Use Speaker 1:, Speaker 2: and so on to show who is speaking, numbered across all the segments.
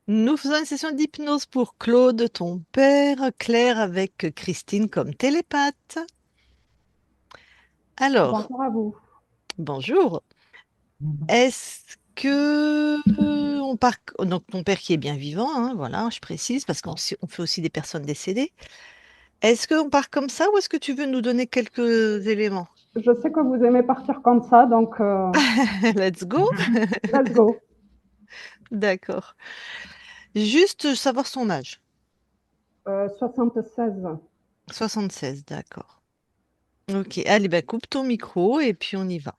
Speaker 1: Nous faisons une session d'hypnose pour Claude, ton père, Claire avec Christine comme télépathe. Alors,
Speaker 2: Bonjour à vous.
Speaker 1: bonjour. Est-ce que on part... Donc, ton père qui est bien vivant, hein, voilà, je précise, parce qu'on fait aussi des personnes décédées. Est-ce qu'on part comme ça ou est-ce que tu veux nous donner quelques éléments?
Speaker 2: Je sais que vous aimez partir comme ça, donc
Speaker 1: Let's go.
Speaker 2: let's go.
Speaker 1: D'accord. Juste savoir son âge.
Speaker 2: 76.
Speaker 1: 76, d'accord. Ok, allez, bah, coupe ton micro et puis on y va.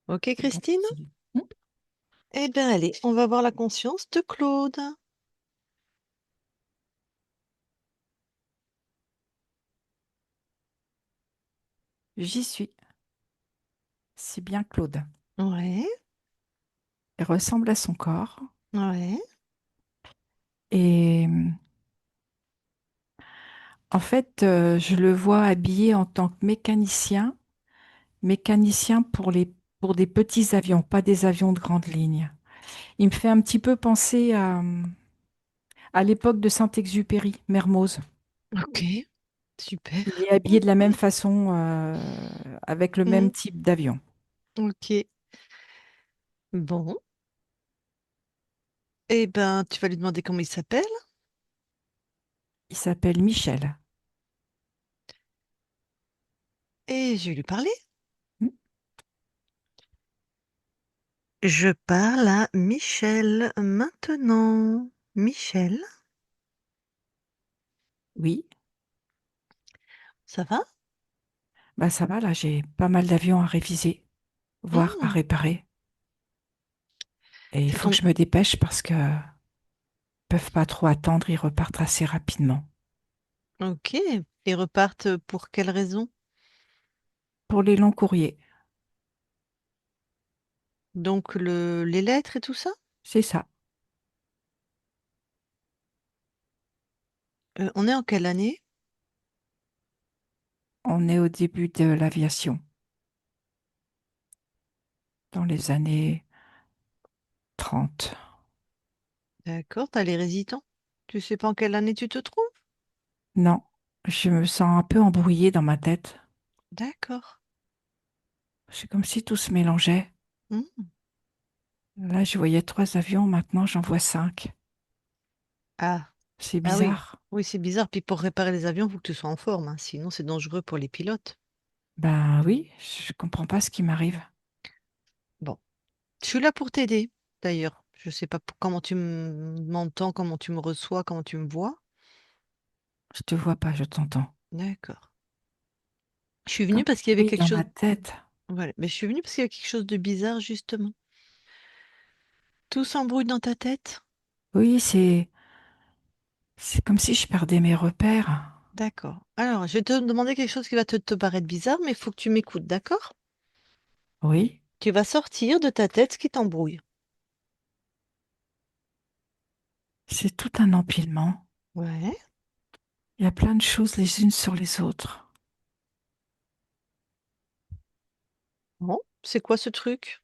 Speaker 1: Ok,
Speaker 3: Bon,
Speaker 1: Christine?
Speaker 3: Hmm.
Speaker 1: Eh bien, allez, on va voir la conscience de Claude.
Speaker 3: J'y suis. C'est bien Claude.
Speaker 1: Ouais,
Speaker 3: Il ressemble à son corps.
Speaker 1: ouais.
Speaker 3: Et en fait, je le vois habillé en tant que mécanicien, mécanicien pour des petits avions, pas des avions de grande ligne. Il me fait un petit peu penser à l'époque de Saint-Exupéry, Mermoz.
Speaker 1: Ok, super.
Speaker 3: Il est habillé de la même façon, avec le
Speaker 1: Mm,
Speaker 3: même type d'avion.
Speaker 1: ok, bon. Eh ben, tu vas lui demander comment il s'appelle.
Speaker 3: Il s'appelle Michel.
Speaker 1: Et je vais lui parler.
Speaker 3: Hmm.
Speaker 1: Je parle à Michel maintenant. Michel,
Speaker 3: Oui,
Speaker 1: ça va?
Speaker 3: bah ça va, là, j'ai pas mal d'avions à réviser, voire à
Speaker 1: Mm,
Speaker 3: réparer. Et il
Speaker 1: c'est
Speaker 3: faut que
Speaker 1: ton...
Speaker 3: je me dépêche parce que peuvent pas trop attendre, ils repartent assez rapidement.
Speaker 1: Ok, ils repartent pour quelle raison?
Speaker 3: Pour les longs courriers,
Speaker 1: Donc, les lettres et tout ça?
Speaker 3: c'est ça.
Speaker 1: On est en quelle année?
Speaker 3: On est au début de l'aviation, dans les années 30.
Speaker 1: D'accord, t'as les résidents. Tu sais pas en quelle année tu te trouves?
Speaker 3: Non, je me sens un peu embrouillée dans ma tête.
Speaker 1: D'accord.
Speaker 3: C'est comme si tout se mélangeait.
Speaker 1: Mm.
Speaker 3: Là, je voyais 3 avions, maintenant j'en vois 5.
Speaker 1: Ah.
Speaker 3: C'est
Speaker 1: Ah oui,
Speaker 3: bizarre.
Speaker 1: oui, c'est bizarre. Puis pour réparer les avions, il faut que tu sois en forme, hein. Sinon, c'est dangereux pour les pilotes.
Speaker 3: Ben oui, je comprends pas ce qui m'arrive.
Speaker 1: Bon, je suis là pour t'aider, d'ailleurs. Je sais pas comment tu m'entends, comment tu me reçois, comment tu me vois.
Speaker 3: Je te vois pas, je t'entends.
Speaker 1: D'accord. Je suis venue
Speaker 3: Comme
Speaker 1: parce qu'il y avait
Speaker 3: oui,
Speaker 1: quelque
Speaker 3: dans ma
Speaker 1: chose.
Speaker 3: tête.
Speaker 1: Voilà. Mais je suis venue parce qu'il y avait quelque chose de bizarre, justement. Tout s'embrouille dans ta tête?
Speaker 3: Oui, c'est comme si je perdais mes repères.
Speaker 1: D'accord. Alors, je vais te demander quelque chose qui va te paraître bizarre, mais il faut que tu m'écoutes, d'accord?
Speaker 3: Oui,
Speaker 1: Tu vas sortir de ta tête ce qui t'embrouille.
Speaker 3: c'est tout un empilement.
Speaker 1: Ouais.
Speaker 3: Il y a plein de choses les unes sur les autres.
Speaker 1: Bon, c'est quoi ce truc?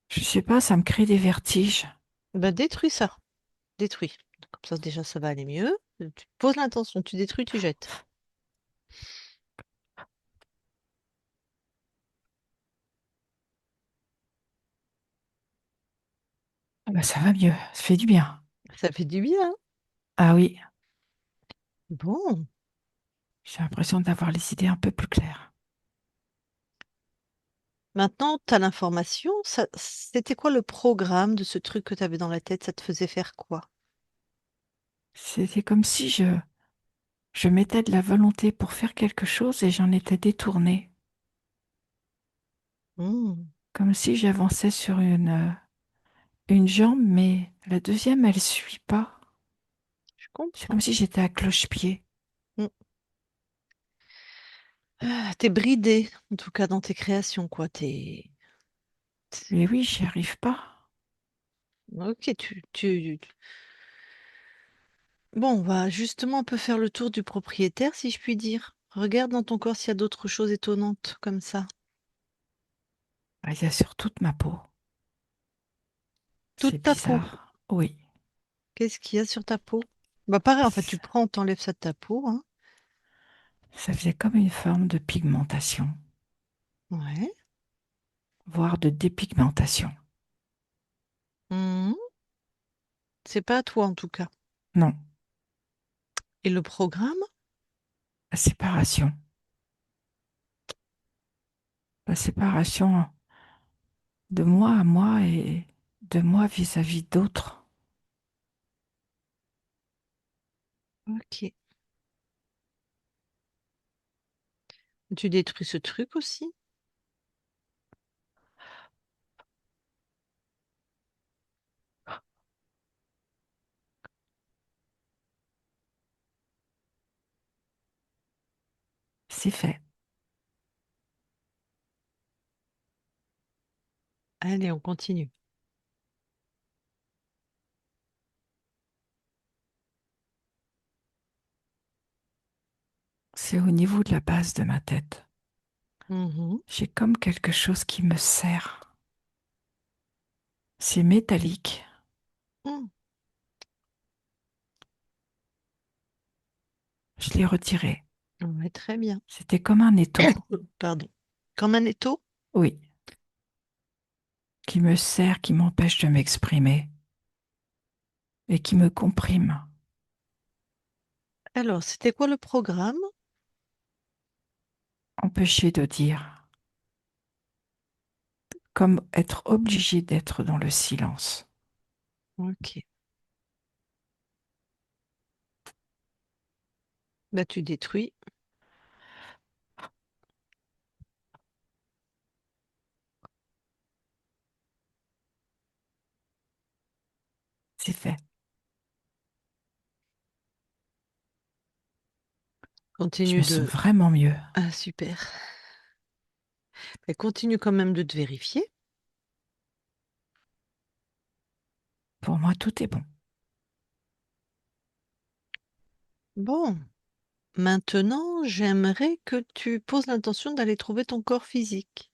Speaker 3: Je sais pas, ça me crée des vertiges.
Speaker 1: Ben, détruis ça. Détruis. Comme ça, déjà, ça va aller mieux. Tu poses l'intention, tu détruis, tu jettes.
Speaker 3: Ah bah, ça va mieux, ça fait du bien.
Speaker 1: Ça fait du bien.
Speaker 3: Ah oui,
Speaker 1: Bon.
Speaker 3: j'ai l'impression d'avoir les idées un peu plus claires.
Speaker 1: Maintenant, tu as l'information. C'était quoi le programme de ce truc que tu avais dans la tête? Ça te faisait faire quoi?
Speaker 3: C'était comme si je mettais de la volonté pour faire quelque chose et j'en étais détournée.
Speaker 1: Hmm,
Speaker 3: Comme si j'avançais sur une jambe, mais la deuxième, elle suit pas.
Speaker 1: je
Speaker 3: C'est
Speaker 1: comprends.
Speaker 3: comme si j'étais à cloche-pied.
Speaker 1: Hmm. Ah, t'es bridé, en tout cas dans tes créations, quoi.
Speaker 3: Mais oui, j'y arrive pas.
Speaker 1: Ok, Bon, on va justement un peu faire le tour du propriétaire, si je puis dire. Regarde dans ton corps s'il y a d'autres choses étonnantes comme ça.
Speaker 3: Ah, il y a sur toute ma peau. C'est
Speaker 1: Toute ta peau.
Speaker 3: bizarre. Oui,
Speaker 1: Qu'est-ce qu'il y a sur ta peau? Bah pareil, en fait, tu
Speaker 3: ça
Speaker 1: prends, t'enlèves ça de ta peau, hein.
Speaker 3: ça faisait comme une forme de pigmentation,
Speaker 1: Ouais.
Speaker 3: voire de dépigmentation.
Speaker 1: Mhm. C'est pas à toi en tout cas.
Speaker 3: Non,
Speaker 1: Et le programme?
Speaker 3: la séparation. La séparation de moi à moi et de moi vis-à-vis d'autres.
Speaker 1: Ok. Tu détruis ce truc aussi?
Speaker 3: C'est fait.
Speaker 1: Allez, on continue.
Speaker 3: C'est au niveau de la base de ma tête.
Speaker 1: Mhm.
Speaker 3: J'ai comme quelque chose qui me serre. C'est métallique.
Speaker 1: Mhm.
Speaker 3: Je l'ai retiré.
Speaker 1: Ouais, très bien.
Speaker 3: C'était comme un étau.
Speaker 1: Pardon. Comme un étau?
Speaker 3: Oui, qui me serre, qui m'empêche de m'exprimer et qui me comprime.
Speaker 1: Alors, c'était quoi le programme?
Speaker 3: Empêcher de dire. Comme être obligé d'être dans le silence.
Speaker 1: Ok. Bah, tu détruis.
Speaker 3: C'est fait. Je
Speaker 1: Continue
Speaker 3: me sens
Speaker 1: de...
Speaker 3: vraiment mieux.
Speaker 1: Ah, super. Mais continue quand même de te vérifier.
Speaker 3: Pour moi, tout est bon.
Speaker 1: Bon, maintenant, j'aimerais que tu poses l'intention d'aller trouver ton corps physique.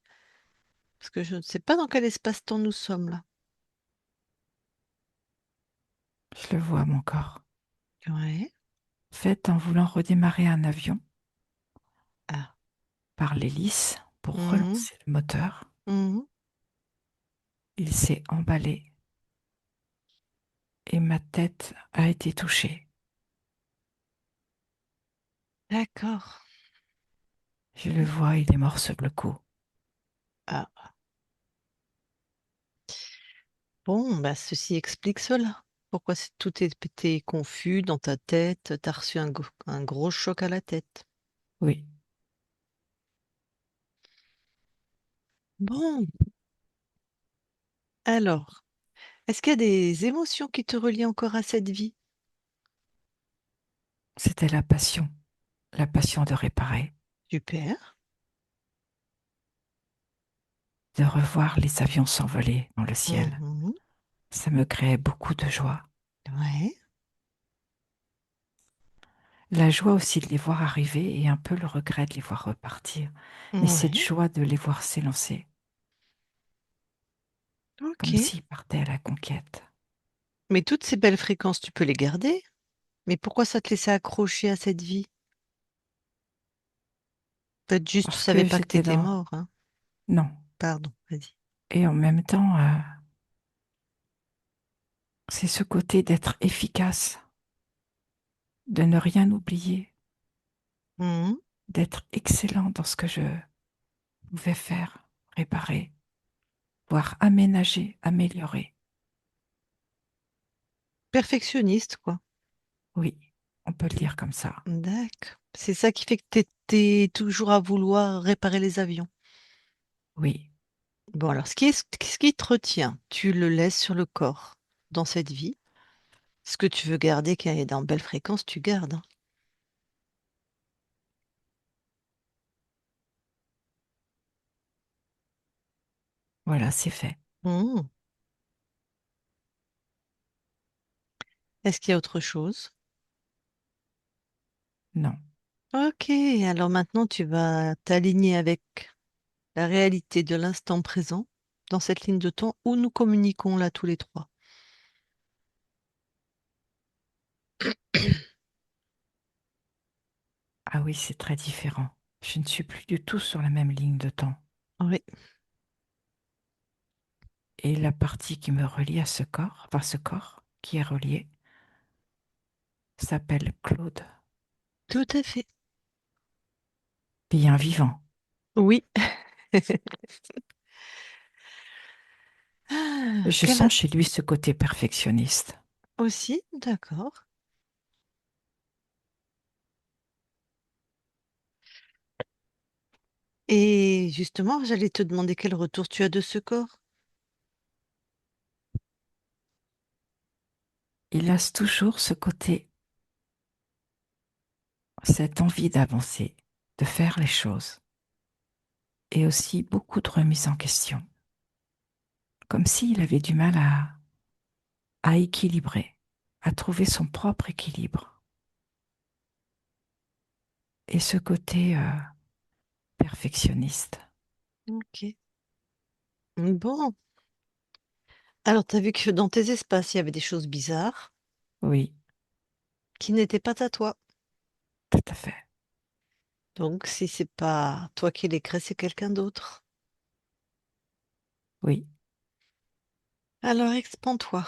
Speaker 1: Parce que je ne sais pas dans quel espace-temps nous sommes là.
Speaker 3: Je le vois, mon corps.
Speaker 1: Ouais.
Speaker 3: Fait en voulant redémarrer un avion
Speaker 1: Ah.
Speaker 3: par l'hélice pour
Speaker 1: Mhm.
Speaker 3: relancer le moteur.
Speaker 1: Mhm.
Speaker 3: Il s'est emballé et ma tête a été touchée.
Speaker 1: D'accord.
Speaker 3: Je le vois, il est mort sur le coup.
Speaker 1: Ah. Bon, bah, ceci explique cela. Pourquoi tout était confus dans ta tête? T'as reçu un gros choc à la tête.
Speaker 3: Oui,
Speaker 1: Bon, alors, est-ce qu'il y a des émotions qui te relient encore à cette vie?
Speaker 3: c'était la passion de réparer,
Speaker 1: Super.
Speaker 3: de revoir les avions s'envoler dans le ciel.
Speaker 1: Mhm.
Speaker 3: Ça me créait beaucoup de joie.
Speaker 1: Ouais.
Speaker 3: La joie aussi de les voir arriver et un peu le regret de les voir repartir. Mais cette
Speaker 1: Ouais.
Speaker 3: joie de les voir s'élancer,
Speaker 1: Ok.
Speaker 3: comme s'ils partaient à la conquête.
Speaker 1: Mais toutes ces belles fréquences, tu peux les garder. Mais pourquoi ça te laissait accrocher à cette vie? Peut-être juste tu
Speaker 3: Parce
Speaker 1: savais
Speaker 3: que
Speaker 1: pas que
Speaker 3: j'étais
Speaker 1: t'étais
Speaker 3: dans...
Speaker 1: mort, hein.
Speaker 3: Non.
Speaker 1: Pardon, vas-y.
Speaker 3: Et en même temps, c'est ce côté d'être efficace, de ne rien oublier,
Speaker 1: Mhm.
Speaker 3: d'être excellent dans ce que je pouvais faire, réparer, voire aménager, améliorer.
Speaker 1: Perfectionniste, quoi.
Speaker 3: Oui, on peut le dire comme ça.
Speaker 1: D'accord. C'est ça qui fait que t'étais toujours à vouloir réparer les avions.
Speaker 3: Oui,
Speaker 1: Bon, alors, ce qui te retient, tu le laisses sur le corps dans cette vie. Ce que tu veux garder, qui est dans belle fréquence, tu gardes, hein.
Speaker 3: voilà, c'est fait.
Speaker 1: Mhm. Est-ce qu'il y a autre chose?
Speaker 3: Non.
Speaker 1: Ok, alors maintenant tu vas t'aligner avec la réalité de l'instant présent dans cette ligne de temps où nous communiquons là tous les trois.
Speaker 3: Ah oui, c'est très différent. Je ne suis plus du tout sur la même ligne de temps.
Speaker 1: Oui,
Speaker 3: Et la partie qui me relie à ce corps, enfin ce corps qui est relié, s'appelle Claude,
Speaker 1: tout à fait.
Speaker 3: bien vivant.
Speaker 1: Oui. Ah,
Speaker 3: Je sens chez lui ce côté perfectionniste.
Speaker 1: aussi, d'accord. Et justement, j'allais te demander quel retour tu as de ce corps.
Speaker 3: Il a toujours ce côté, cette envie d'avancer, de faire les choses, et aussi beaucoup de remise en question, comme s'il avait du mal à équilibrer, à trouver son propre équilibre. Et ce côté perfectionniste,
Speaker 1: Ok. Bon. Alors, tu as vu que dans tes espaces, il y avait des choses bizarres
Speaker 3: oui,
Speaker 1: qui n'étaient pas à toi.
Speaker 3: tout à fait,
Speaker 1: Donc, si c'est pas toi qui les crée, c'est quelqu'un d'autre.
Speaker 3: oui.
Speaker 1: Alors, expand-toi.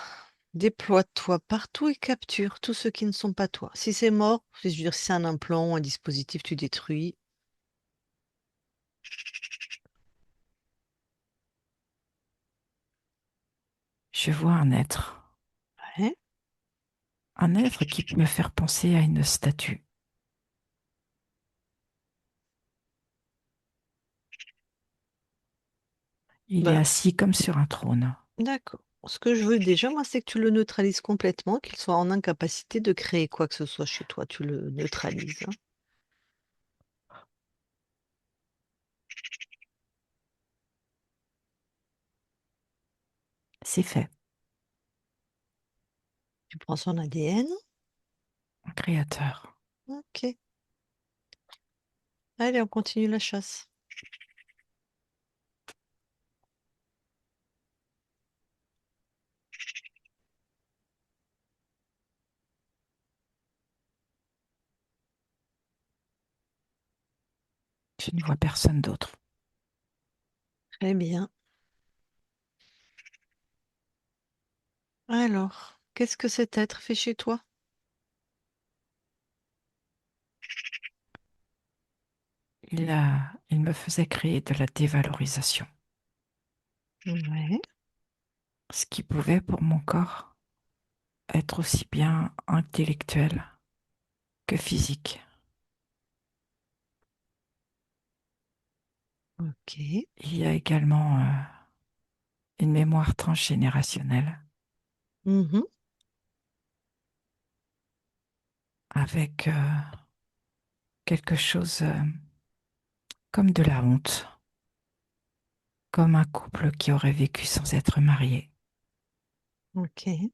Speaker 1: Déploie-toi partout et capture tous ceux qui ne sont pas toi. Si c'est mort, je veux dire, si c'est un implant ou un dispositif, tu détruis.
Speaker 3: Je vois
Speaker 1: Ouais.
Speaker 3: un être qui peut me faire penser à une statue. Il est
Speaker 1: Bah,
Speaker 3: assis comme sur un trône.
Speaker 1: d'accord. Ce que je veux déjà, moi, c'est que tu le neutralises complètement, qu'il soit en incapacité de créer quoi que ce soit chez toi. Tu le neutralises, hein.
Speaker 3: C'est fait,
Speaker 1: Tu prends son ADN.
Speaker 3: un créateur.
Speaker 1: Ok. Allez, on continue la chasse.
Speaker 3: Je ne vois personne d'autre.
Speaker 1: Très bien. Alors, qu'est-ce que cet être fait chez toi?
Speaker 3: Il me faisait créer de la dévalorisation,
Speaker 1: Ouais.
Speaker 3: ce qui pouvait pour mon corps être aussi bien intellectuel que physique.
Speaker 1: Ok.
Speaker 3: Il y a également une mémoire transgénérationnelle
Speaker 1: Mhm.
Speaker 3: avec quelque chose comme de la honte, comme un couple qui aurait vécu sans être marié.
Speaker 1: Ok.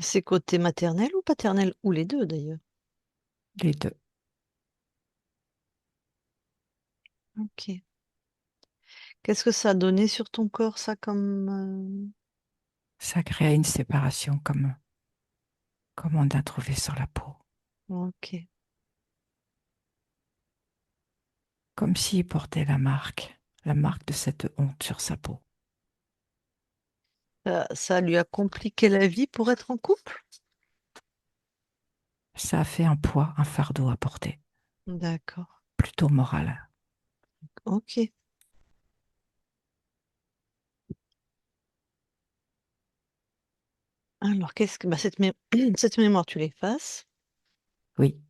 Speaker 1: C'est côté maternel ou paternel, ou les deux d'ailleurs.
Speaker 3: Les deux.
Speaker 1: Ok. Qu'est-ce que ça a donné sur ton corps, ça,
Speaker 3: Ça crée une séparation comme on a trouvé sur la peau.
Speaker 1: Ok.
Speaker 3: Comme s'il portait la marque de cette honte sur sa peau.
Speaker 1: Ça lui a compliqué la vie pour être en couple?
Speaker 3: Ça a fait un poids, un fardeau à porter,
Speaker 1: D'accord.
Speaker 3: plutôt moral.
Speaker 1: Ok. Alors, bah, cette mémoire, tu l'effaces.
Speaker 3: Oui,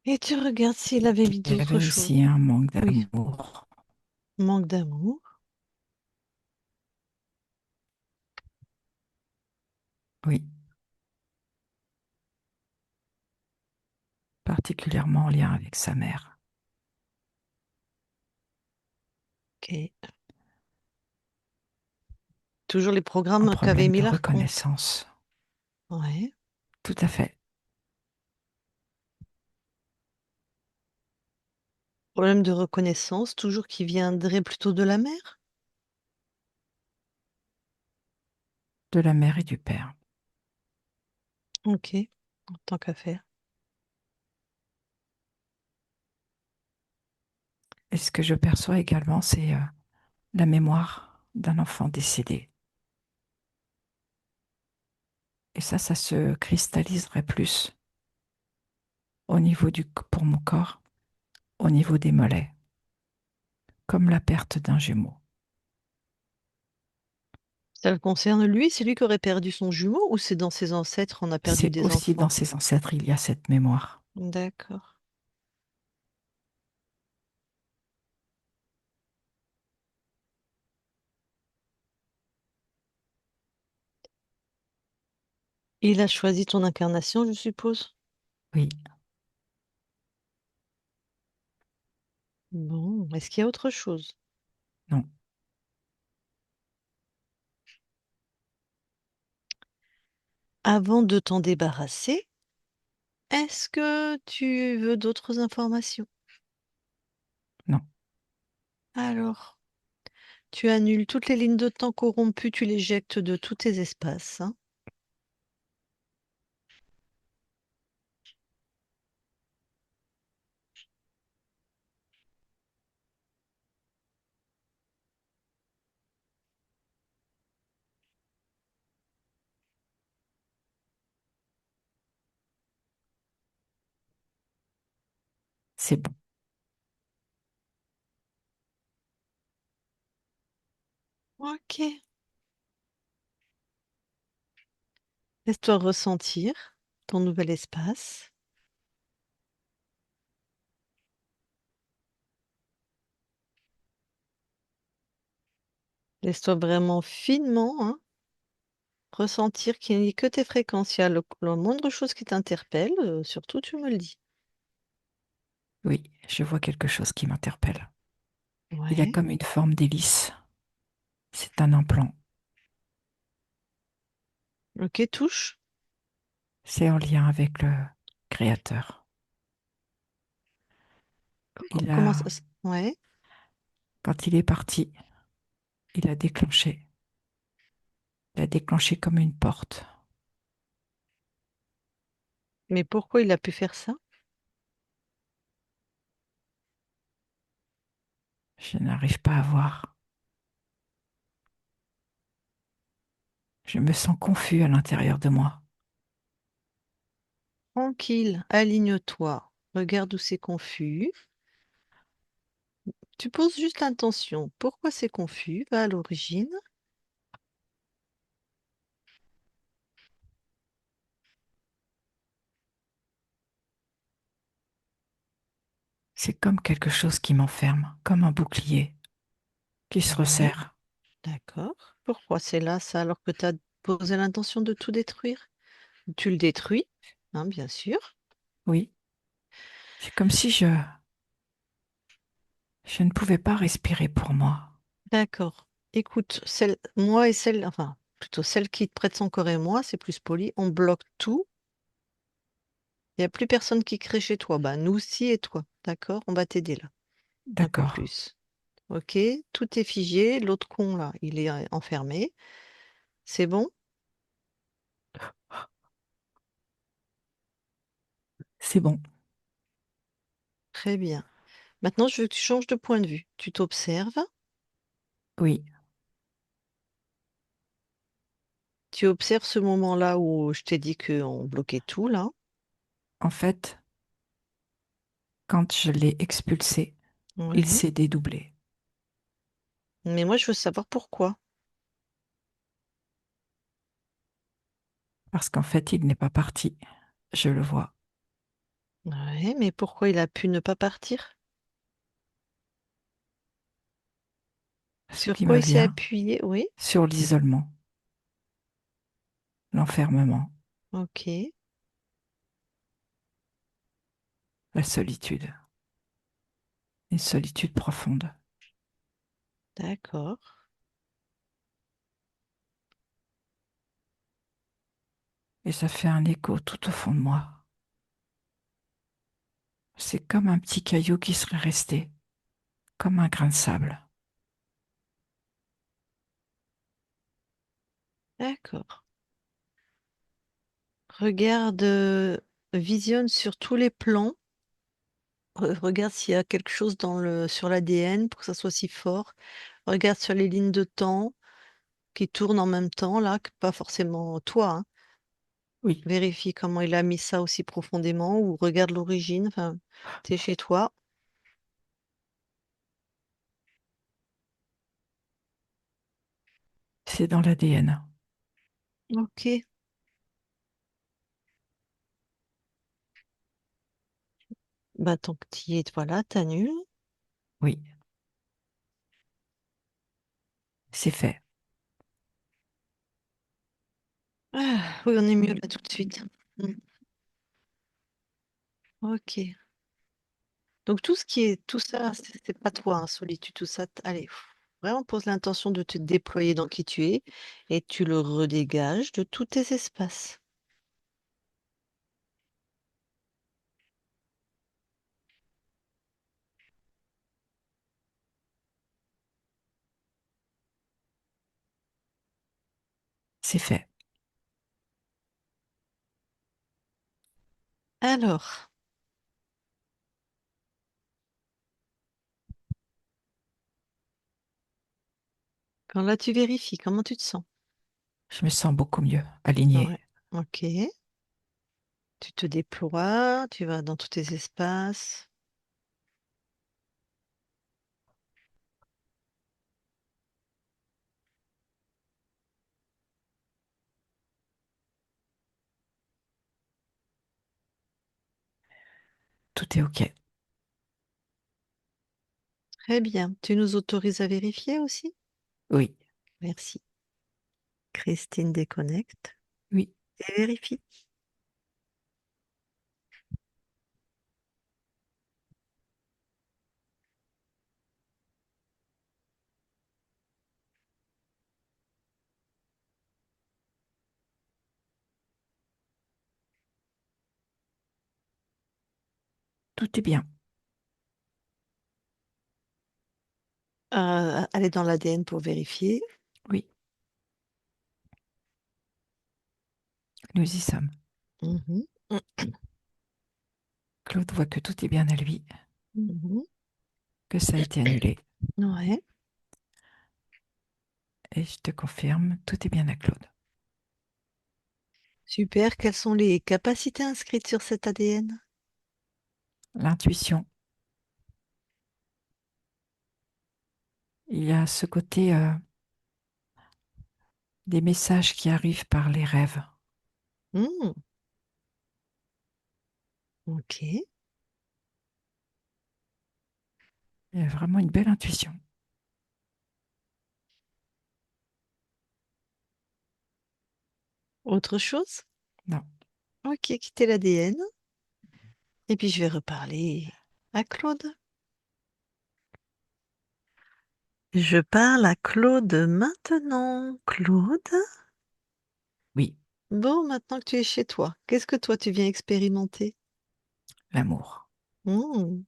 Speaker 1: Et tu regardes s'il avait mis
Speaker 3: il y
Speaker 1: d'autres
Speaker 3: avait
Speaker 1: choses.
Speaker 3: aussi un manque
Speaker 1: Oui.
Speaker 3: d'amour.
Speaker 1: Manque d'amour.
Speaker 3: Oui, particulièrement en lien avec sa mère.
Speaker 1: Et toujours les
Speaker 3: Un
Speaker 1: programmes qu'avait
Speaker 3: problème
Speaker 1: mis
Speaker 3: de
Speaker 1: l'Arcon.
Speaker 3: reconnaissance.
Speaker 1: Ouais.
Speaker 3: Tout à fait.
Speaker 1: Problème de reconnaissance, toujours qui viendrait plutôt de la mère.
Speaker 3: De la mère et du père.
Speaker 1: Ok, tant qu'à faire.
Speaker 3: Et ce que je perçois également, c'est la mémoire d'un enfant décédé. Et ça se cristalliserait plus au niveau pour mon corps, au niveau des mollets, comme la perte d'un jumeau.
Speaker 1: Ça le concerne lui? C'est lui qui aurait perdu son jumeau ou c'est dans ses ancêtres on a perdu
Speaker 3: C'est
Speaker 1: des
Speaker 3: aussi dans
Speaker 1: enfants?
Speaker 3: ses ancêtres, il y a cette mémoire.
Speaker 1: D'accord. Il a choisi ton incarnation, je suppose?
Speaker 3: Oui,
Speaker 1: Bon, est-ce qu'il y a autre chose?
Speaker 3: non,
Speaker 1: Avant de t'en débarrasser, est-ce que tu veux d'autres informations?
Speaker 3: non,
Speaker 1: Alors, tu annules toutes les lignes de temps corrompues, tu les jettes de tous tes espaces, hein.
Speaker 3: c'est bon.
Speaker 1: Ok. Laisse-toi ressentir ton nouvel espace. Laisse-toi vraiment finement, hein, ressentir qu'il n'y a que tes fréquences. Il y a la moindre chose qui t'interpelle, surtout tu me le dis.
Speaker 3: Oui, je vois quelque chose qui m'interpelle. Il a
Speaker 1: Ouais.
Speaker 3: comme une forme d'hélice. C'est un implant.
Speaker 1: Ok, touche.
Speaker 3: C'est en lien avec le créateur. Il
Speaker 1: Comment ça...
Speaker 3: a,
Speaker 1: Ouais.
Speaker 3: quand il est parti, il a déclenché. Il a déclenché comme une porte.
Speaker 1: Mais pourquoi il a pu faire ça?
Speaker 3: Je n'arrive pas à voir. Je me sens confus à l'intérieur de moi.
Speaker 1: Tranquille, aligne-toi. Regarde où c'est confus. Tu poses juste l'intention. Pourquoi c'est confus? Va à l'origine.
Speaker 3: C'est comme quelque chose qui m'enferme, comme un bouclier qui se
Speaker 1: Ouais,
Speaker 3: resserre.
Speaker 1: d'accord. Pourquoi c'est là ça alors que tu as posé l'intention de tout détruire? Tu le détruis, hein, bien sûr.
Speaker 3: Oui, c'est comme si je ne pouvais pas respirer pour moi.
Speaker 1: D'accord. Écoute, moi et celle, enfin, plutôt celle qui te prête son corps et moi, c'est plus poli. On bloque tout. Il n'y a plus personne qui crée chez toi. Bah, nous aussi et toi. D'accord? On va t'aider là. Un peu
Speaker 3: D'accord,
Speaker 1: plus. Ok? Tout est figé. L'autre con là, il est enfermé. C'est bon?
Speaker 3: c'est bon.
Speaker 1: Très bien. Maintenant, je veux que tu changes de point de vue. Tu t'observes.
Speaker 3: Oui,
Speaker 1: Tu observes ce moment-là où je t'ai dit qu'on bloquait tout là.
Speaker 3: en fait, quand je l'ai expulsé, il
Speaker 1: Oui.
Speaker 3: s'est dédoublé.
Speaker 1: Mais moi, je veux savoir pourquoi.
Speaker 3: Parce qu'en fait, il n'est pas parti. Je le vois.
Speaker 1: Ouais, mais pourquoi il a pu ne pas partir?
Speaker 3: Ce
Speaker 1: Sur
Speaker 3: qui
Speaker 1: quoi
Speaker 3: me
Speaker 1: il s'est
Speaker 3: vient
Speaker 1: appuyé? Oui.
Speaker 3: sur l'isolement, l'enfermement,
Speaker 1: Ok.
Speaker 3: la solitude. Une solitude profonde.
Speaker 1: D'accord.
Speaker 3: Et ça fait un écho tout au fond de moi. C'est comme un petit caillou qui serait resté, comme un grain de sable.
Speaker 1: D'accord. Regarde, visionne sur tous les plans. Regarde s'il y a quelque chose sur l'ADN pour que ça soit si fort. Regarde sur les lignes de temps qui tournent en même temps, là, que pas forcément toi, hein.
Speaker 3: Oui,
Speaker 1: Vérifie comment il a mis ça aussi profondément ou regarde l'origine. Enfin, t'es chez toi.
Speaker 3: c'est dans l'ADN.
Speaker 1: Ok. Bah, tant que tu y es, voilà, t'annules.
Speaker 3: Oui, c'est fait.
Speaker 1: Ah, oui, on est mieux là tout de suite. Mm. Ok. Donc tout ce qui est tout ça, c'est pas toi, hein, solitude, tout ça. Allez, vraiment pose l'intention de te déployer dans qui tu es et tu le redégages de tous tes espaces.
Speaker 3: C'est fait.
Speaker 1: Alors, quand là tu vérifies, comment tu te sens?
Speaker 3: Je me sens beaucoup mieux, aligné.
Speaker 1: Ouais. Ok. Tu te déploies, tu vas dans tous tes espaces.
Speaker 3: Tout est OK.
Speaker 1: Très bien. Tu nous autorises à vérifier aussi?
Speaker 3: Oui,
Speaker 1: Merci. Christine déconnecte
Speaker 3: oui,
Speaker 1: et vérifie.
Speaker 3: tout est bien.
Speaker 1: Allez dans l'ADN pour vérifier.
Speaker 3: Oui, nous y sommes.
Speaker 1: Mhm.
Speaker 3: Claude voit que tout est bien à lui,
Speaker 1: Mhm.
Speaker 3: que ça a été annulé.
Speaker 1: Ouais.
Speaker 3: Et je te confirme, tout est bien à Claude.
Speaker 1: Super. Quelles sont les capacités inscrites sur cet ADN?
Speaker 3: L'intuition, il y a ce côté des messages qui arrivent par les rêves.
Speaker 1: Hmm, ok.
Speaker 3: Il y a vraiment une belle intuition.
Speaker 1: Autre chose?
Speaker 3: Non,
Speaker 1: Ok, quittez l'ADN. Et puis je vais reparler à Claude. Je parle à Claude maintenant. Claude?
Speaker 3: oui,
Speaker 1: Bon, maintenant que tu es chez toi, qu'est-ce que toi tu viens expérimenter?
Speaker 3: l'amour,
Speaker 1: Hmm,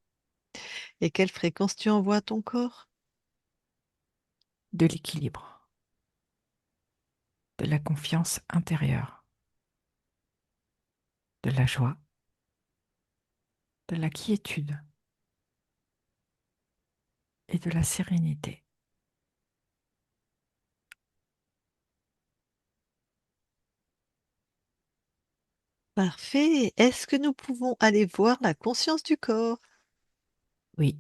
Speaker 1: et quelle fréquence tu envoies à ton corps?
Speaker 3: de l'équilibre, de la confiance intérieure, de la joie, de la quiétude et de la sérénité.
Speaker 1: Parfait. Est-ce que nous pouvons aller voir la conscience du corps?
Speaker 3: Oui,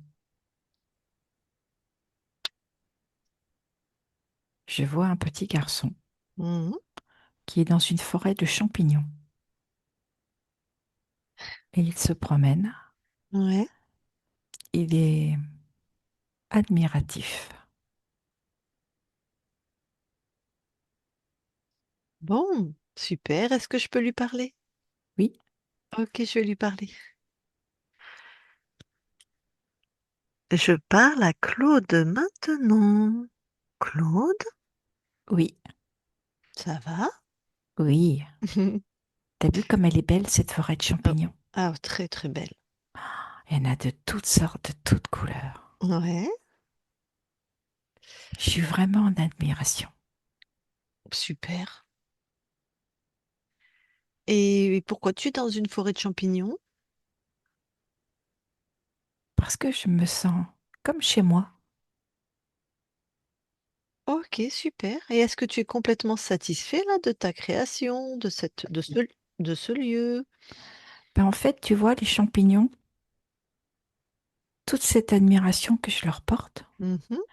Speaker 3: je vois un petit garçon
Speaker 1: Hmm,
Speaker 3: qui est dans une forêt de champignons et il se promène.
Speaker 1: ouais.
Speaker 3: Il est admiratif.
Speaker 1: Bon, super. Est-ce que je peux lui parler?
Speaker 3: Oui,
Speaker 1: Ok, je vais lui parler. Je parle à Claude maintenant. Claude,
Speaker 3: Oui,
Speaker 1: ça va?
Speaker 3: oui. T'as vu comme elle est belle, cette forêt de
Speaker 1: Ah,
Speaker 3: champignons?
Speaker 1: ah, très très belle.
Speaker 3: Il y en a de toutes sortes, de toutes couleurs.
Speaker 1: Ouais,
Speaker 3: Je suis vraiment en admiration.
Speaker 1: super. Et pourquoi tu es dans une forêt de champignons?
Speaker 3: Parce que je me sens comme chez moi.
Speaker 1: Ok, super. Et est-ce que tu es complètement satisfait là de ta création, de ce lieu?
Speaker 3: Ben, en fait, tu vois, les champignons, toute cette admiration que je leur porte,
Speaker 1: Mhm.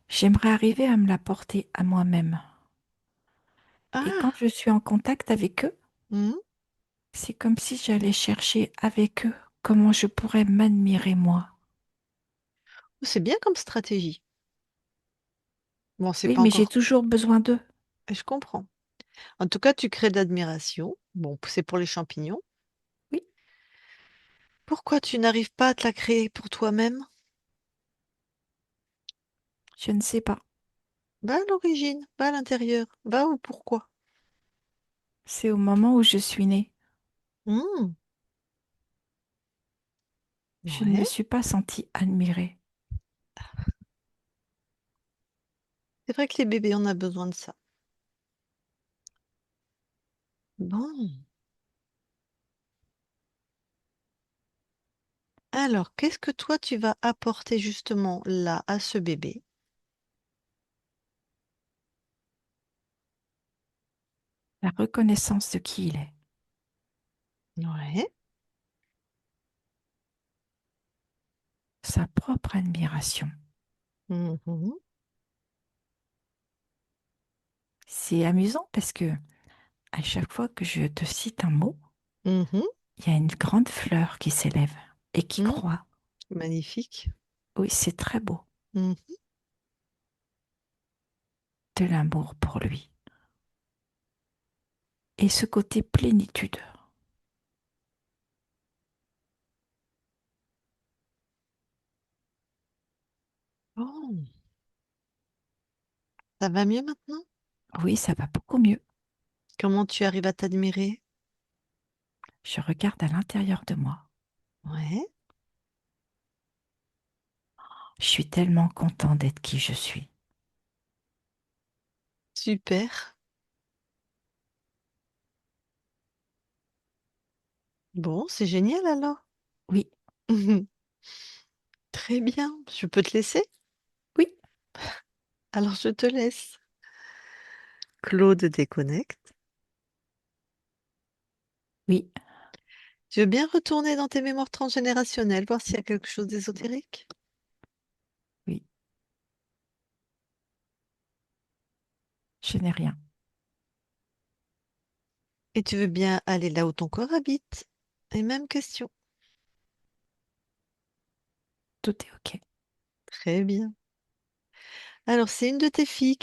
Speaker 3: j'aimerais arriver à me la porter à moi-même. Et quand
Speaker 1: Ah,
Speaker 3: je suis en contact avec eux,
Speaker 1: mhm.
Speaker 3: c'est comme si j'allais chercher avec eux comment je pourrais m'admirer moi.
Speaker 1: C'est bien comme stratégie. Bon, c'est
Speaker 3: Oui,
Speaker 1: pas
Speaker 3: mais j'ai
Speaker 1: encore.
Speaker 3: toujours besoin d'eux.
Speaker 1: Je comprends. En tout cas, tu crées de l'admiration. Bon, c'est pour les champignons.
Speaker 3: Oui,
Speaker 1: Pourquoi tu n'arrives pas à te la créer pour toi-même?
Speaker 3: je ne sais pas.
Speaker 1: Va à l'origine, va à l'intérieur, va au pourquoi.
Speaker 3: C'est au moment où je suis née.
Speaker 1: Hmm,
Speaker 3: Je ne me
Speaker 1: ouais,
Speaker 3: suis pas sentie admirée.
Speaker 1: c'est vrai que les bébés, on a besoin de ça. Bon, alors, qu'est-ce que toi, tu vas apporter justement là à ce bébé?
Speaker 3: La reconnaissance de qui il est,
Speaker 1: Ouais.
Speaker 3: sa propre admiration.
Speaker 1: Mhm,
Speaker 3: C'est amusant parce que à chaque fois que je te cite un mot,
Speaker 1: mhm,
Speaker 3: il y a une grande fleur qui s'élève et qui
Speaker 1: hmm,
Speaker 3: croît.
Speaker 1: magnifique.
Speaker 3: Oui, c'est très beau.
Speaker 1: Hmm.
Speaker 3: De l'amour pour lui. Et ce côté plénitude.
Speaker 1: Bon, ça va mieux maintenant?
Speaker 3: Oui, ça va beaucoup mieux.
Speaker 1: Comment tu arrives à t'admirer?
Speaker 3: Je regarde à l'intérieur de moi.
Speaker 1: Ouais,
Speaker 3: Je suis tellement content d'être qui je suis.
Speaker 1: super. Bon, c'est génial alors.
Speaker 3: Oui,
Speaker 1: Très bien, je peux te laisser?
Speaker 3: oui,
Speaker 1: Alors je te laisse. Claude déconnecte.
Speaker 3: oui,
Speaker 1: Tu veux bien retourner dans tes mémoires transgénérationnelles, voir s'il y a quelque chose d'ésotérique?
Speaker 3: oui. Je n'ai rien.
Speaker 1: Et tu veux bien aller là où ton corps habite? Et même question.
Speaker 3: Tout est OK.
Speaker 1: Très bien. Alors, c'est une de tes filles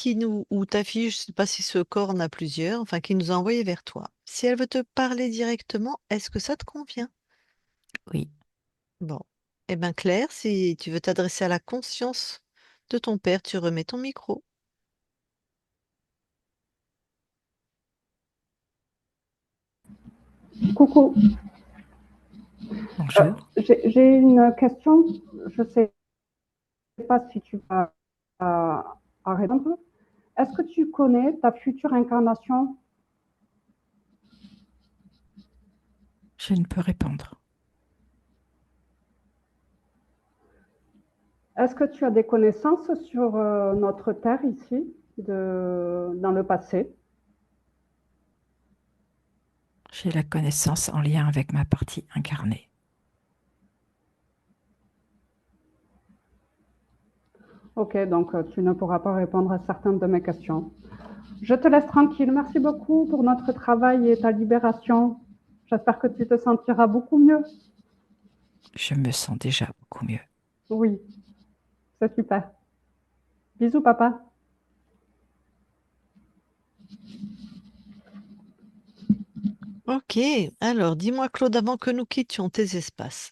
Speaker 1: ou ta fille, je ne sais pas si ce corps en a plusieurs, enfin, qui nous a envoyé vers toi. Si elle veut te parler directement, est-ce que ça te convient?
Speaker 3: Oui,
Speaker 1: Bon. Eh bien, Claire, si tu veux t'adresser à la conscience de ton père, tu remets ton micro.
Speaker 2: Coucou.
Speaker 3: bonjour.
Speaker 2: J'ai une question. Je ne sais pas si tu vas à répondre. Est-ce que tu connais ta future incarnation?
Speaker 3: Je ne peux répondre.
Speaker 2: Est-ce que tu as des connaissances sur notre Terre ici, dans le passé?
Speaker 3: J'ai la connaissance en lien avec ma partie incarnée.
Speaker 2: Ok, donc tu ne pourras pas répondre à certaines de mes questions. Je te laisse tranquille. Merci beaucoup pour notre travail et ta libération. J'espère que tu te sentiras beaucoup mieux.
Speaker 3: Je me sens déjà beaucoup mieux.
Speaker 2: Oui, c'est super. Bisous, papa.
Speaker 1: Ok, alors dis-moi, Claude, avant que nous quittions tes espaces,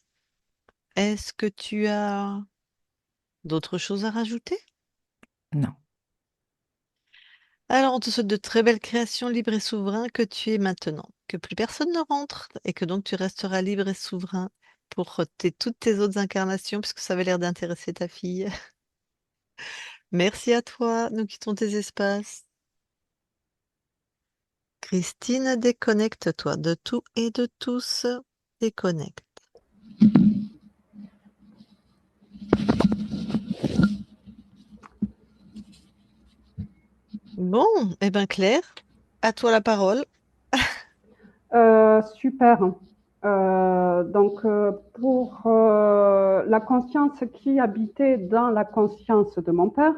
Speaker 1: est-ce que tu as D'autres choses à rajouter?
Speaker 3: Non.
Speaker 1: Alors, on te souhaite de très belles créations libres et souverains que tu es maintenant. Que plus personne ne rentre et que donc tu resteras libre et souverain pour toutes tes autres incarnations, puisque ça avait l'air d'intéresser ta fille. Merci à toi. Nous quittons tes espaces. Christine, déconnecte-toi de tout et de tous. Déconnecte. Bon, eh bien Claire, à toi la parole.
Speaker 2: Super. Pour la conscience qui habitait dans la conscience de mon père,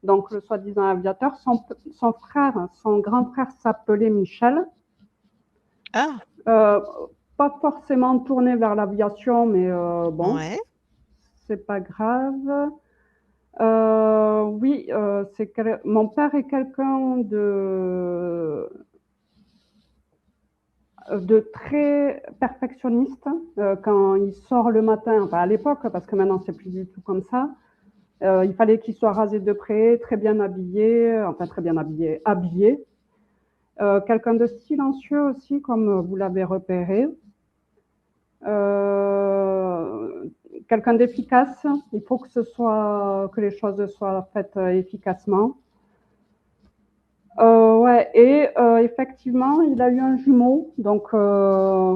Speaker 2: donc le soi-disant aviateur, son frère, son grand frère s'appelait Michel.
Speaker 1: Ah,
Speaker 2: Euh, Pas forcément tourné vers l'aviation, mais bon,
Speaker 1: ouais.
Speaker 2: c'est pas grave. Oui, mon père est quelqu'un de très perfectionniste quand il sort le matin, enfin à l'époque, parce que maintenant c'est plus du tout comme ça. Il fallait qu'il soit rasé de près, très bien habillé, enfin très bien habillé, habillé. Quelqu'un de silencieux aussi, comme vous l'avez repéré. Euh, Quelqu'un d'efficace. Il faut que les choses soient faites efficacement. Ouais, et effectivement, il a eu un jumeau. Donc, moi,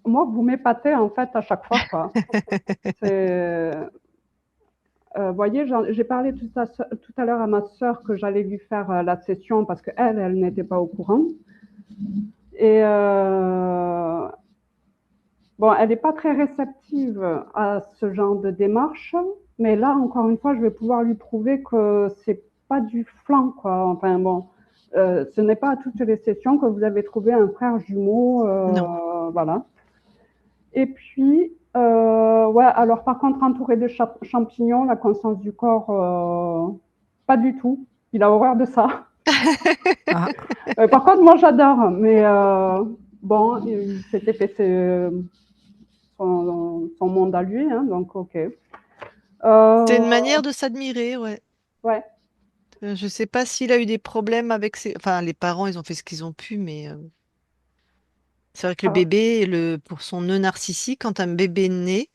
Speaker 2: vous m'épatez en fait à chaque fois, quoi. Voyez, j'ai parlé tout à l'heure à ma sœur que j'allais lui faire la session parce qu'elle, elle n'était pas au courant. Et bon, elle n'est pas très réceptive à ce genre de démarche, mais là, encore une fois, je vais pouvoir lui prouver que c'est pas du flan, quoi. Enfin bon, ce n'est pas à toutes les sessions que vous avez trouvé un frère jumeau,
Speaker 1: Non.
Speaker 2: voilà. Et puis, ouais, alors par contre, entouré de champignons, la conscience du corps, pas du tout. Il a horreur de ça.
Speaker 3: Ah,
Speaker 2: Par contre, moi, j'adore, mais bon, il s'était fait son monde à lui, hein, donc ok.
Speaker 1: C'est une
Speaker 2: Euh,
Speaker 1: manière de s'admirer, ouais.
Speaker 2: ouais.
Speaker 1: Je sais pas s'il a eu des problèmes avec ses... Enfin, les parents, ils ont fait ce qu'ils ont pu, mais c'est vrai que le
Speaker 2: Alors,
Speaker 1: bébé, pour son nœud narcissique, quand un bébé naît,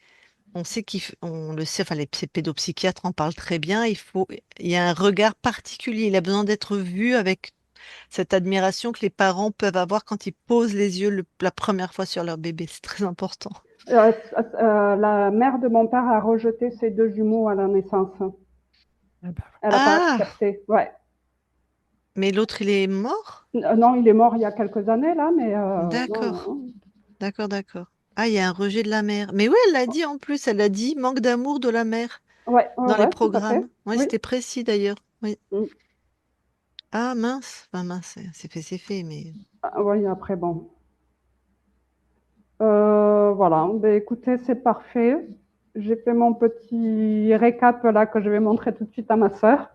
Speaker 1: on sait on le sait, enfin, ces pédopsychiatres en parlent très bien, il y a un regard particulier, il a besoin d'être vu avec cette admiration que les parents peuvent avoir quand ils posent les yeux la première fois sur leur bébé. C'est très important.
Speaker 2: la mère de mon père a rejeté ses deux jumeaux à la naissance.
Speaker 3: ah bah,
Speaker 2: Elle n'a pas
Speaker 1: Ah,
Speaker 2: accepté. Ouais.
Speaker 1: mais l'autre, il est mort?
Speaker 2: Non, il est mort il y a quelques années, là, mais non,
Speaker 1: D'accord,
Speaker 2: non.
Speaker 1: d'accord, d'accord. Ah, il y a un rejet de la mère. Mais oui, elle l'a dit en plus, elle a dit manque d'amour de la mère
Speaker 2: Ouais, ouais,
Speaker 1: dans les
Speaker 2: ouais, tout à fait.
Speaker 1: programmes. Oui,
Speaker 2: Oui.
Speaker 1: c'était précis d'ailleurs. Oui.
Speaker 2: Mm.
Speaker 1: Ah mince, enfin mince, c'est fait, mais
Speaker 2: Ah, oui, après, bon. Voilà, ben, écoutez, c'est parfait. J'ai fait mon petit récap là que je vais montrer tout de suite à ma sœur.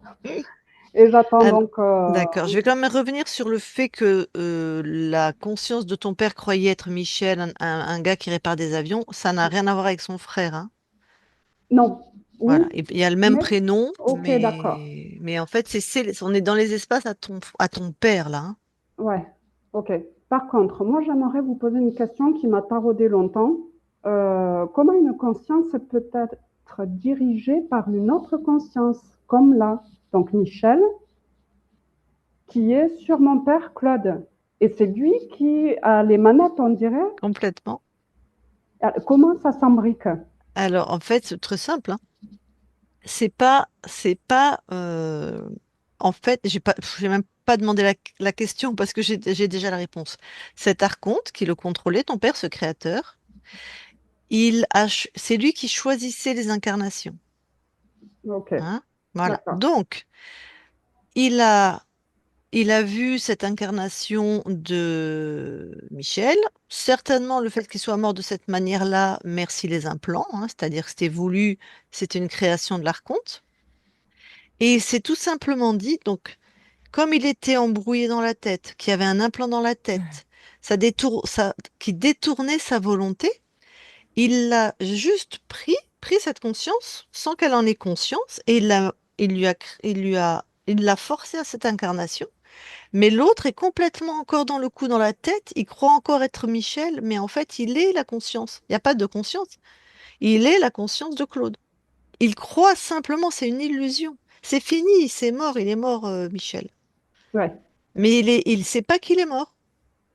Speaker 2: Et j'attends
Speaker 1: Alors,
Speaker 2: donc.
Speaker 1: d'accord. Je vais quand même revenir sur le fait que la conscience de ton père croyait être Michel, un gars qui répare des avions. Ça n'a rien à voir avec son frère, hein.
Speaker 2: Non,
Speaker 1: Voilà.
Speaker 2: oui,
Speaker 1: Il y a le même
Speaker 2: mais
Speaker 1: prénom,
Speaker 2: ok, d'accord.
Speaker 1: mais en fait, on est dans les espaces à ton père, là, hein.
Speaker 2: Ouais, ok. Par contre, moi, j'aimerais vous poser une question qui m'a taraudé longtemps. Comment une conscience peut être dirigée par une autre conscience, comme là, donc Michel, qui est sur mon père Claude. Et c'est lui qui a les manettes, on dirait.
Speaker 1: Complètement.
Speaker 2: Comment ça s'embrique?
Speaker 1: Alors, en fait, c'est très simple, hein. C'est pas. En fait, j'ai même pas demandé la question parce que j'ai déjà la réponse. Cet archonte qui le contrôlait, ton père, ce créateur, c'est lui qui choisissait les incarnations,
Speaker 2: Ok,
Speaker 1: hein. Voilà.
Speaker 2: d'accord.
Speaker 1: Donc, il a, il a vu cette incarnation de Michel. Certainement, le fait qu'il soit mort de cette manière-là, merci les implants, hein, c'est-à-dire que c'était voulu, c'était une création de l'archonte. Et il s'est tout simplement dit, donc, comme il était embrouillé dans la tête, qu'il y avait un implant dans la tête, qui détournait sa volonté, il l'a juste pris pris cette conscience sans qu'elle en ait conscience et il l'a forcé à cette incarnation. Mais l'autre est complètement encore dans le coup, dans la tête. Il croit encore être Michel, mais en fait, il est la conscience. Il n'y a pas de conscience. Il est la conscience de Claude. Il croit simplement, c'est une illusion. C'est fini, c'est mort, il est mort, Michel.
Speaker 2: Ouais.
Speaker 1: Mais il sait pas qu'il est mort.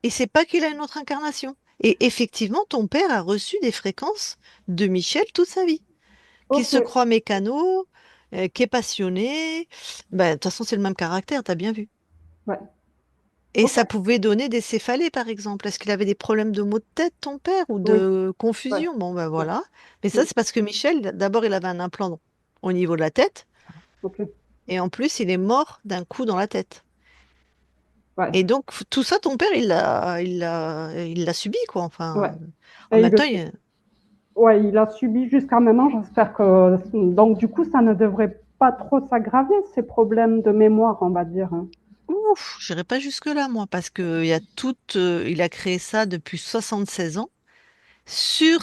Speaker 1: Il sait pas qu'il a une autre incarnation. Et effectivement, ton père a reçu des fréquences de Michel toute sa vie. Qui
Speaker 2: Ok.
Speaker 1: se croit mécano, qui est passionné. Ben, de toute façon, c'est le même caractère, t'as bien vu.
Speaker 2: Ouais.
Speaker 1: Et
Speaker 2: Ok.
Speaker 1: ça pouvait donner des céphalées, par exemple. Est-ce qu'il avait des problèmes de maux de tête, ton père, ou
Speaker 2: Oui.
Speaker 1: de
Speaker 2: Ouais.
Speaker 1: confusion? Bon, ben
Speaker 2: Ouais.
Speaker 1: voilà. Mais ça,
Speaker 2: Mm.
Speaker 1: c'est parce que Michel, d'abord, il avait un implant au niveau de la tête,
Speaker 2: Ok.
Speaker 1: et en plus, il est mort d'un coup dans la tête.
Speaker 2: Ouais.
Speaker 1: Et donc, tout ça, ton père, il l'a subi, quoi.
Speaker 2: Ouais.
Speaker 1: Enfin, en
Speaker 2: Et
Speaker 1: même
Speaker 2: il,
Speaker 1: temps,
Speaker 2: ouais, il a subi jusqu'à maintenant. J'espère que. Donc, du coup, ça ne devrait pas trop s'aggraver, ces problèmes de mémoire, on va dire, hein.
Speaker 1: ouf, j'irai pas jusque-là, moi, parce que il a créé ça depuis 76 ans. Sur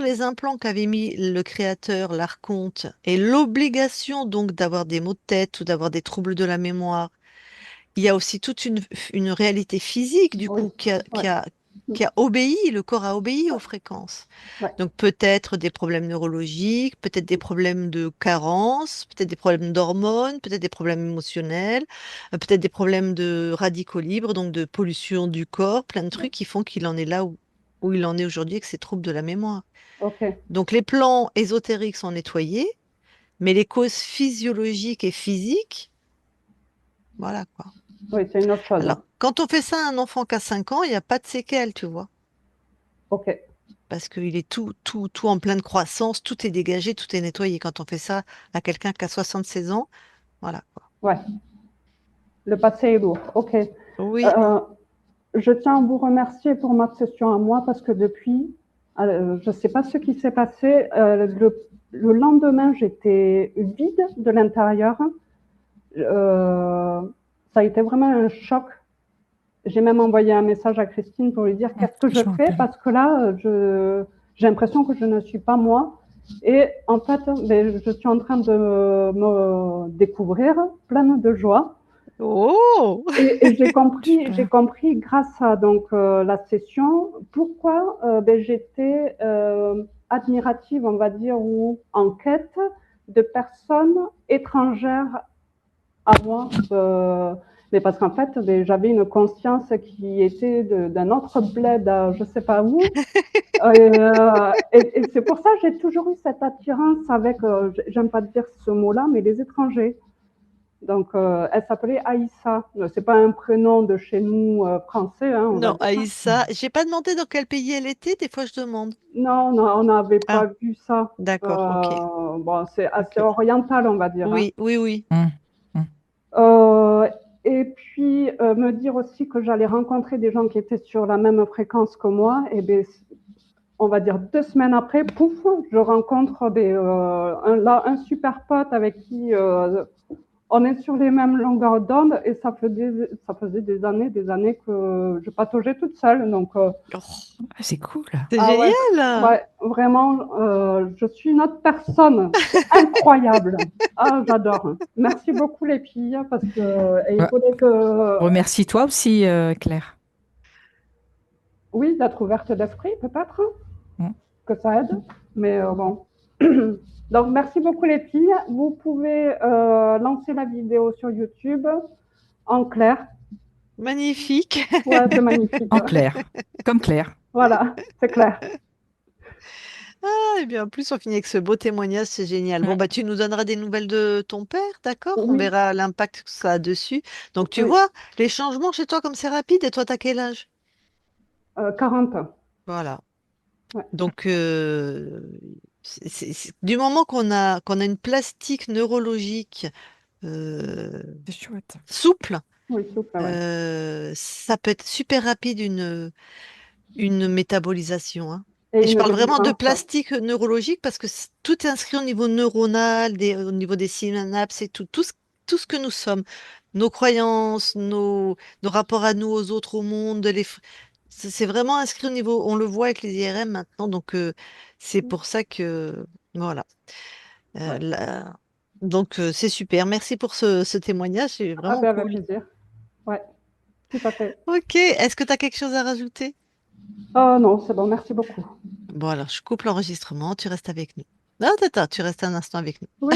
Speaker 1: les implants qu'avait mis le créateur, l'archonte, et l'obligation donc d'avoir des maux de tête ou d'avoir des troubles de la mémoire, il y a aussi toute une réalité physique du
Speaker 2: Oui.
Speaker 1: coup
Speaker 2: Ouais. Mm.
Speaker 1: qui a obéi, le corps a obéi aux fréquences.
Speaker 2: Ouais.
Speaker 1: Donc peut-être des problèmes neurologiques, peut-être des problèmes de carence, peut-être des problèmes d'hormones, peut-être des problèmes émotionnels, peut-être des problèmes de radicaux libres, donc de pollution du corps, plein de trucs qui font qu'il en est là où il en est aujourd'hui avec ses troubles de la mémoire.
Speaker 2: Ok.
Speaker 1: Donc les plans ésotériques sont nettoyés, mais les causes physiologiques et physiques, voilà quoi.
Speaker 2: Oui, c'est une autre chose.
Speaker 1: Alors, quand on fait ça à un enfant qui a 5 ans, il n'y a pas de séquelles, tu vois,
Speaker 2: Ok.
Speaker 1: parce qu'il est tout en pleine croissance, tout est dégagé, tout est nettoyé. Quand on fait ça à quelqu'un qui a 76 ans, voilà quoi.
Speaker 2: Ouais. Le passé est lourd. Ok.
Speaker 1: Oui,
Speaker 2: Je tiens à vous remercier pour ma session à moi parce que depuis, je ne sais pas ce qui s'est passé. Le lendemain, j'étais vide de l'intérieur. Ça a été vraiment un choc. J'ai même envoyé un message à Christine pour lui dire qu'est-ce que je
Speaker 3: Je me
Speaker 2: fais
Speaker 3: rappelle.
Speaker 2: parce que là, j'ai l'impression que je ne suis pas moi. Et en fait, ben, je suis en train de me découvrir pleine de joie.
Speaker 1: oh,
Speaker 2: Et j'ai
Speaker 3: Super.
Speaker 2: compris grâce à donc la session pourquoi ben, j'étais admirative, on va dire, ou en quête de personnes étrangères à moi. Mais parce qu'en fait, ben, j'avais une conscience qui était d'un autre bled, je sais pas où. Et c'est pour ça que j'ai toujours eu cette attirance avec, j'aime pas dire ce mot-là, mais les étrangers. Donc, elle s'appelait Aïssa. C'est pas un prénom de chez nous français, hein, on va
Speaker 1: non,
Speaker 2: dire.
Speaker 1: Aïssa, j'ai pas demandé dans quel pays elle était, des fois je demande.
Speaker 2: Non, non, on n'avait
Speaker 1: Ah,
Speaker 2: pas vu ça.
Speaker 1: d'accord, ok,
Speaker 2: Bon, c'est assez
Speaker 1: ok.
Speaker 2: oriental, on va dire, hein.
Speaker 1: Oui, oui, oui.
Speaker 3: Mm, mm.
Speaker 2: Euh, et puis, me dire aussi que j'allais rencontrer des gens qui étaient sur la même fréquence que moi, et bien, on va dire 2 semaines après, pouf, je rencontre un super pote avec qui on est sur les mêmes longueurs d'onde et ça faisait des années que je pataugeais toute seule. Donc,
Speaker 1: Oh,
Speaker 3: Ah, c'est cool.
Speaker 1: c'est
Speaker 2: ah ouais,
Speaker 1: génial!
Speaker 2: ouais, vraiment, je suis une autre personne. C'est incroyable. Ah, j'adore. Merci beaucoup les filles parce que et il
Speaker 3: Ouais.
Speaker 2: faudrait que,
Speaker 3: Remercie-toi aussi, Claire.
Speaker 2: oui, d'être ouverte d'esprit peut-être,
Speaker 3: Mm.
Speaker 2: que ça aide. Mais bon. Donc, merci beaucoup les filles. Vous pouvez lancer la vidéo sur YouTube en clair.
Speaker 1: Magnifique.
Speaker 2: Ouais, c'est magnifique.
Speaker 3: En clair, comme Claire.
Speaker 2: Voilà, c'est clair.
Speaker 1: Ah, et bien, en plus, on finit avec ce beau témoignage, c'est génial. Bon,
Speaker 3: Mm.
Speaker 1: bah, tu nous donneras des nouvelles de ton père, d'accord? On
Speaker 2: Oui,
Speaker 1: verra l'impact que ça a dessus. Donc, tu
Speaker 2: oui.
Speaker 1: vois, les changements chez toi, comme c'est rapide, et toi, t'as quel âge?
Speaker 2: 40.
Speaker 1: Voilà.
Speaker 2: Ouais.
Speaker 1: Donc, du moment qu'on a une plastique neurologique euh,
Speaker 3: C'est chouette.
Speaker 2: Oui,
Speaker 1: souple,
Speaker 2: s'il vous plaît, ouais.
Speaker 1: ça peut être super rapide une métabolisation, hein.
Speaker 2: Et
Speaker 1: Et je
Speaker 2: une
Speaker 1: parle vraiment de
Speaker 2: délivrance.
Speaker 1: plastique neurologique parce que tout est inscrit au niveau neuronal, au niveau des synapses et tout ce que nous sommes, nos croyances, nos rapports à nous, aux autres, au monde, c'est vraiment inscrit au niveau, on le voit avec les IRM maintenant, donc c'est pour ça que Voilà.
Speaker 2: Ouais.
Speaker 1: Donc, c'est super. Merci pour ce témoignage, c'est
Speaker 2: Ah
Speaker 1: vraiment
Speaker 2: ben avec
Speaker 1: cool.
Speaker 2: plaisir. Ouais, tout à fait.
Speaker 1: Ok, est-ce que tu as quelque chose à rajouter?
Speaker 2: Ah non, c'est bon, merci beaucoup.
Speaker 1: Bon, alors, je coupe l'enregistrement, tu restes avec nous. Non, attends, tu restes un instant avec nous.
Speaker 2: Oui.